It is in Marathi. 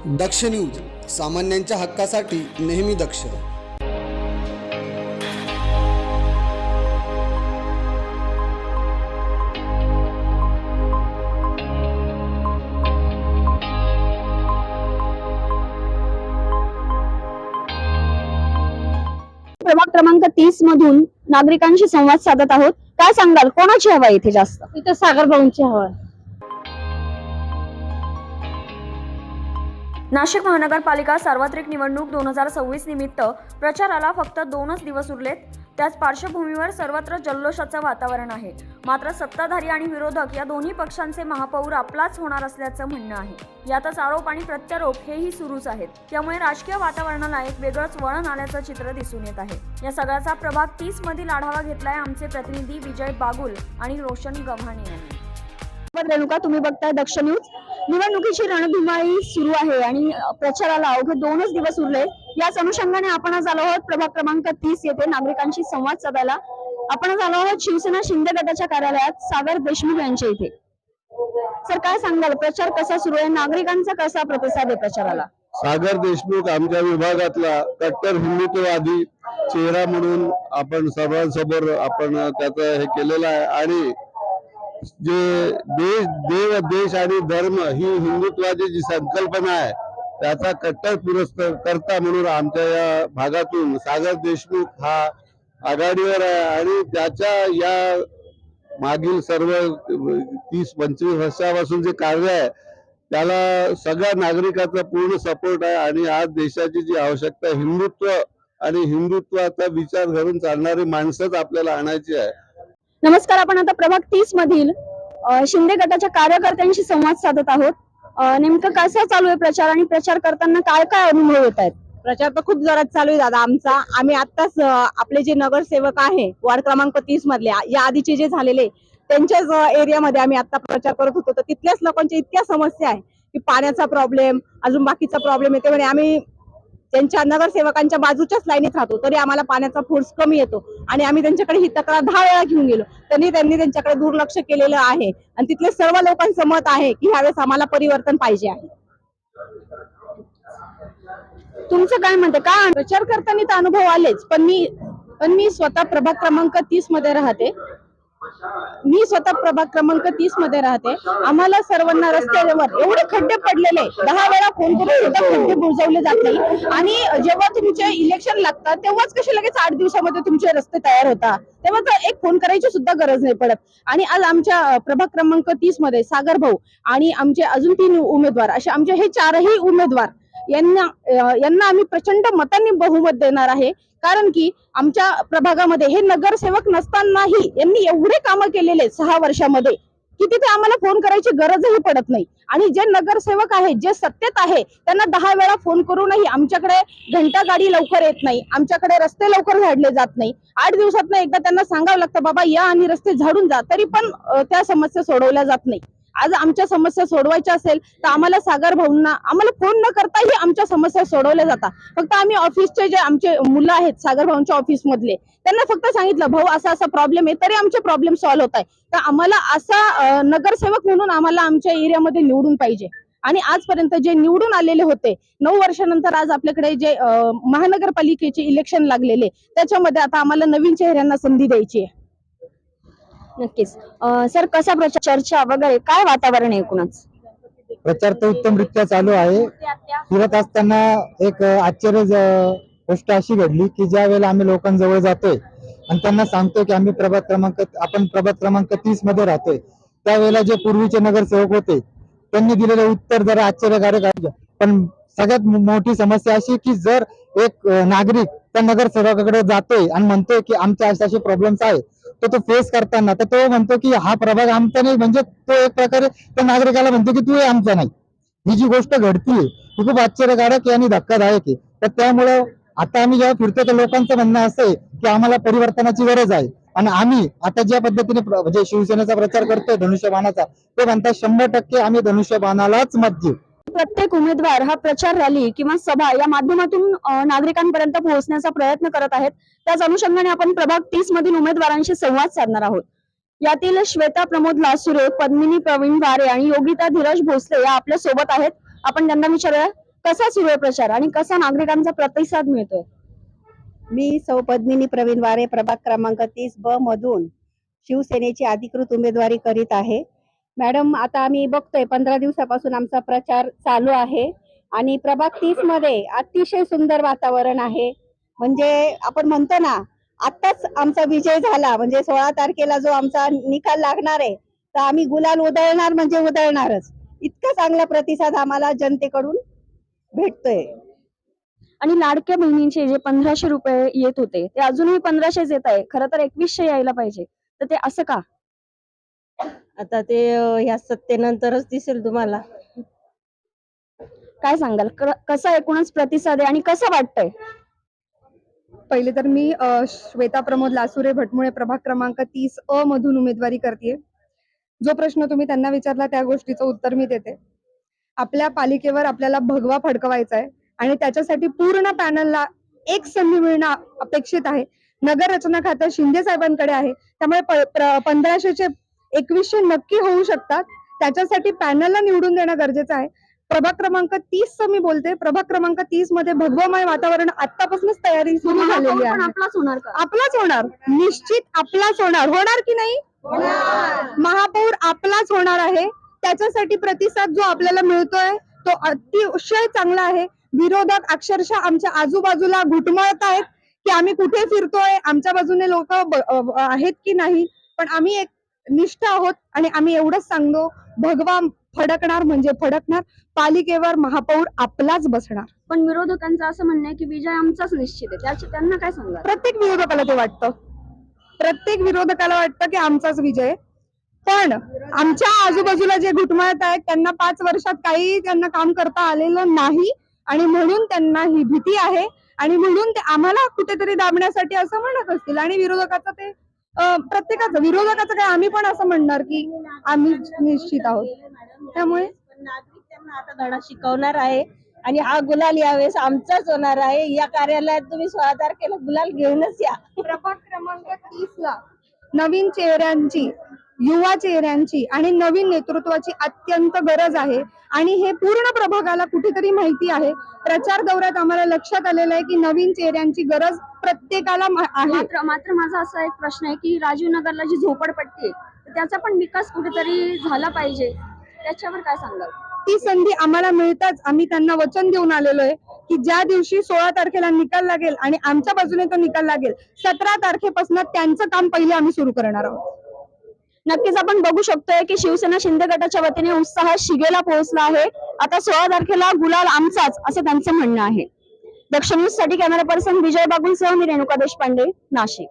दक्ष न्यूज, सामान्यांच्या हक्कासाठी नेहमी दक्ष. प्रभाग क्रमांक 30 मधून नागरिकांशी संवाद साधत आहोत. काय सांगाल, कोणाची हवा इथे जास्त? इथं सागर भाऊंची हवा आहे. नाशिक महानगरपालिका सार्वत्रिक निवडणूक 2026 निमित्त प्रचाराला फक्त 2च दिवस उरलेत. त्याच पार्श्वभूमीवर सर्वत्र जल्लोषाचं वातावरण आहे. मात्र सत्ताधारी आणि विरोधक या दोन्ही पक्षांचे महापौर आपलाच होणार असल्याचं म्हणणं आहे. यातच आरोप आणि प्रत्यारोप हेही सुरूच आहेत. त्यामुळे राजकीय वातावरणाला एक वेगळंच वळण आल्याचं चित्र दिसून येत आहे. या सगळ्याचा प्रभाग 30 मधील आढावा घेतलाय आमचे प्रतिनिधी विजय बागुल आणि रोशन गव्हाणे यांनी. रेणुका, तुम्ही बघताय दक्ष न्यूज. निवडणुकीची रणधुमाळी सुरू आहे आणि प्रचाराला अवघे 2च दिवस उरले. याच अनुषंगाने आपण आज आलो आहोत प्रभाग क्रमांक 30 येथे नागरिकांशी संवाद साधायला. आपण आज आलो आहोत शिवसेना शिंदे गटाच्या कार्यालयात सागर देशमुख यांच्या इथे. सर, काय सांगाल, प्रचार कसा सुरू आहे, नागरिकांचा कसा प्रतिसाद आहे प्रचाराला? सागर देशमुख आमच्या विभागातला कट्टर हिंदुत्ववादी चेहरा म्हणून आपण सर्वांसमोर आपण त्याचं हे केलेलं आहे. आणि जे देश आणि धर्म ही हिंदुत्वाची जी संकल्पना आहे त्याचा कट्टर पुरस्कार करता म्हणून आमच्या या भागातून सागर देशमुख हा आघाडीवर आहे. आणि त्याच्या या मागील सर्व 30-25 वर्षापासून जे कार्य आहे त्याला सगळ्या नागरिकांचा पूर्ण सपोर्ट आहे. आणि आज देशाची जी आवश्यकता हिंदुत्व आणि हिंदुत्वाचा विचार करून चालणारी माणसंच आपल्याला आणायची आहे. नमस्कार, आपण आता प्रभाग 30 मधील शिंदे गटाच्या कार्यकर्त्यांशी संवाद साधत आहोत. नेमकं कसा चालू आहे प्रचार आणि प्रचार करताना काय काय अनुभव येत आहेत? प्रचार तर खूप जोरात चालू आहे दादा आमचा. आम्ही आत्ताच आपले जे नगरसेवक आहे वार्ड क्रमांक 30 मधले, या आधीचे जे झालेले त्यांच्याच एरियामध्ये आम्ही आता प्रचार करत होतो. तर तिथल्याच लोकांच्या इतक्या समस्या आहे की पाण्याचा प्रॉब्लेम, अजून बाकीचा प्रॉब्लेम येते. म्हणजे आम्ही त्यांच्या नगरसेवकांच्या बाजूच्याच लाईनीत राहतो तरी आम्हाला पाण्याचा फोर्स कमी येतो. आणि आम्ही त्यांच्याकडे ही तक्रार 10 वेळा घेऊन गेलो त्यांनी त्यांच्याकडे दुर्लक्ष केलेलं आहे. आणि तिथले सर्व लोकांचं मत आहे की ह्यावेळेस आम्हाला परिवर्तन पाहिजे आहे. तुमचं काय म्हणते? काय प्रचार करताना तर अनुभव आलेच, पण मी स्वतः प्रभाग क्रमांक 30 मध्ये राहते. आम्हाला सर्वांना रस्त्यावर एवढे खड्डे पडलेले, 10 वेळा फोन करून सुद्धा खड्डे बुजवले जात नाही. आणि जेव्हा तुमचे इलेक्शन लागतात तेव्हाच कसे लगेच 8 दिवसामध्ये तुमचे रस्ते तयार होतात, तेव्हा तर एक फोन करायची सुद्धा गरज नाही पडत. आणि आज आमच्या प्रभाग क्रमांक 30 मध्ये सागर भाऊ आणि आमचे अजून 3 उमेदवार, असे आमचे हे 4ही उमेदवार यांना आम्ही प्रचंड मतांनी बहुमत देणार आहे. कारण की आमच्या प्रभागामध्ये हे नगरसेवक नसतानाही यांनी एवढे कामं केलेले 6 वर्षामध्ये की तिथे आम्हाला फोन करायची गरजही पडत नाही. आणि जे नगरसेवक आहेत, जे सत्तेत आहे, त्यांना 10 वेळा फोन करूनही आमच्याकडे घंटा गाडी लवकर येत नाही, आमच्याकडे रस्ते लवकर झाडले जात नाही. 8 दिवसात एकदा त्यांना सांगावं लागतं, बाबा या आणि रस्ते झाडून जा, तरी पण त्या समस्या सोडवल्या जात नाही. आज आमच्या समस्या सोडवायच्या असेल तर आम्हाला सागर भाऊंना आम्हाला फोन न करताही आमच्या समस्या सोडवल्या जातात. फक्त आम्ही ऑफिसचे जे आमचे मुलं आहेत सागर भाऊंच्या ऑफिस मधले, त्यांना फक्त सांगितलं, भाऊ असा असा प्रॉब्लेम आहे, तरी आमचे प्रॉब्लेम सॉल्व्ह होत आहे. तर आम्हाला असा नगरसेवक म्हणून आम्हाला आमच्या एरियामध्ये निवडून पाहिजे. आणि आजपर्यंत जे निवडून आलेले होते 9 वर्षानंतर आज आपल्याकडे जे महानगरपालिकेचे इलेक्शन लागलेले, त्याच्यामध्ये आता आम्हाला नवीन चेहऱ्यांना संधी द्यायची आहे. नक्कीच. सर, कसा प्रचार, चर्चा वगैरे काय वातावरण आहे एकूणच? प्रचार तर उत्तमरित्या चालू आहे. फिरत असताना एक आश्चर्य गोष्ट अशी घडली की ज्या वेळेला आम्ही लोकांजवळ जातोय आणि त्यांना सांगतोय की आम्ही प्रभाग क्रमांक 30 मध्ये राहतोय, त्यावेळेला जे पूर्वीचे नगरसेवक होते त्यांनी दिलेलं उत्तर जरा आश्चर्यकारक आहे. पण सगळ्यात मोठी समस्या अशी की जर एक नागरिक त्या नगरसेवकाकडे जातोय आणि म्हणतोय की आमच्या असे प्रॉब्लेम्स आहेत, तो फेस करताना तर तो म्हणतो की हा प्रभाग आमचा नाही, म्हणजे तो एक प्रकारे त्या नागरिकाला म्हणतो की तू आमचा नाही. ही जी गोष्ट घडतीये ही खूप आश्चर्यकारक आणि धक्कादायक आहे. तर त्यामुळं आता आम्ही जेव्हा फिरतो तर लोकांचं म्हणणं असं आहे की आम्हाला परिवर्तनाची गरज आहे. आणि आम्ही आता ज्या पद्धतीने म्हणजे शिवसेनेचा प्रचार करतोय धनुष्यबाणाचा, ते म्हणतात 100% आम्ही धनुष्यबाणालाच मत देऊ. प्रत्येक उमेदवार हा प्रचार रॅली किंवा सभा या माध्यमातून नागरिकांपर्यंत पोहोचण्याचा प्रयत्न करत आहेत. त्याच अनुषंगाने आपण प्रभाग 30 मधील उमेदवारांशी संवाद साधणार आहोत. यातील श्वेता प्रमोद लासुरे, पद्मिनी प्रवीण वारे आणि योगिता धीरज भोसले या आपल्या सोबत आहेत. आपण त्यांना विचारूया कसा सुरू आहे प्रचार आणि कसा नागरिकांचा प्रतिसाद मिळतोय? मी सौ पद्मिनी प्रवीण वारे प्रभाग क्रमांक 30B मधून शिवसेनेची अधिकृत उमेदवारी करीत आहे. मॅडम, आता आम्ही बघतोय 15 दिवसापासून आमचा प्रचार चालू आहे आणि प्रभाग 30 मध्ये अतिशय सुंदर वातावरण आहे. म्हणजे आपण म्हणतो ना, आताच आमचा विजय झाला, म्हणजे 16 तारखेला जो आमचा निकाल लागणार आहे तर आम्ही गुलाल उधळणार म्हणजे उधळणारच. इतका चांगला प्रतिसाद आम्हाला जनतेकडून भेटतोय. आणि लाडक्या बहिणींचे जे 1500 रुपये येत होते ते अजूनही 1500 येत आहे. खरं तर 2100 यायला पाहिजे, तर ते असं का? आता ते ह्या सत्तेनंतरच दिसेल तुम्हाला. काय सांगाल? कसा एकूणच प्रतिसाद आहे आणि कसं वाटतंय? पहिले तर मी श्वेता प्रमोद लासुरे भटमुळे प्रभाग क्रमांक 30A मधून उमेदवारी करते. जो प्रश्न तुम्ही त्यांना विचारला त्या गोष्टीचं उत्तर मी देते. आपल्या पालिकेवर आपल्याला भगवा फडकवायचा आहे आणि त्याच्यासाठी पूर्ण पॅनलला एक संधी मिळणं अपेक्षित आहे. नगर रचना खातं शिंदे साहेबांकडे आहे, त्यामुळे 1500चे 2100 नक्की होऊ शकतात. त्याच्यासाठी पॅनलला निवडून देणं गरजेचं आहे. प्रभाग क्रमांक 30 मी बोलते. प्रभाग क्रमांक 30 मध्ये भगवमय वातावरण आतापासूनच तयारी सुरू झालेली पण आहे. आपलाच होणार का? आपलाच होणार, निश्चित आपलाच होणार. होणार की नाही? महापौर आपलाच होणार आहे. त्याच्यासाठी प्रतिसाद जो आपल्याला मिळतोय तो अतिशय चांगला आहे. विरोधक अक्षरशः आमच्या आजूबाजूला घुटमळत आहेत की आम्ही कुठे फिरतोय, आमच्या बाजूने लोक आहेत की नाही. पण आम्ही एक निष्ठ आहोत आणि आम्ही एवढंच सांगतो, भगवा फडकणार म्हणजे फडकणार. पालिकेवर महापौर आपलाच बसणार. पण विरोधकांचं असं म्हणणं आहे की विजय आमचाच निश्चित आहे. त्यांना काय सांगाल? प्रत्येक विरोधकाला ते वाटतं. प्रत्येक विरोधकाला वाटतं की आमचाच विजय. पण आमच्या आजूबाजूला जे घुटमळत आहेत त्यांना 5 वर्षात काही त्यांना काम करता आलेलं नाही आणि म्हणून त्यांना ही भीती आहे आणि म्हणून ते आम्हाला कुठेतरी दाबण्यासाठी असं म्हणत असतील. आणि विरोधकाचं ते प्रत्येकाचं, विरोधकाचं काय, आम्ही पण असं म्हणणार की आम्ही निश्चित आहोत. त्यामुळे नागरिक त्यांना आता धडा शिकवणार आहे आणि हा गुलाल यावेळेस आमचाच होणार आहे. या कार्यालयात तुम्ही 16 तारखेला गुलाल घेऊनच या. प्रभाग क्रमांक 30ला नवीन चेहऱ्यांची, युवा चेहऱ्यांची आणि नवीन नेतृत्वाची अत्यंत गरज आहे आणि हे पूर्ण प्रभागाला कुठेतरी माहिती आहे. प्रचार दौऱ्यात आम्हाला लक्षात आलेलं आहे की नवीन चेहऱ्यांची गरज प्रत्येकाला आहे. मात्र माझा असा एक प्रश्न आहे की राजीव नगरला जी झोपडपट्टी आहे त्याचा पण विकास कुठेतरी झाला पाहिजे, त्याच्यावर काय सांगाल? ती संधी आम्हाला मिळताच आम्ही त्यांना वचन देऊन आलेलो आहे की ज्या दिवशी 16 तारखेला निकाल लागेल आणि आमच्या बाजूने तो निकाल लागेल, 17 तारखेपासून त्यांचं काम पहिले आम्ही सुरू करणार आहोत. नक्कीच आपण बघू शकतोय की शिवसेना शिंदे गटाच्या वतीने उत्साह शिगेला पोहोचला आहे. आता 16 तारखेला गुलाल आमचाच असं त्यांचं म्हणणं आहे. दक्षिण न्यूज साठी कॅमेरा पर्सन विजय बागुलसह मी रेणुका देशपांडे, नाशिक.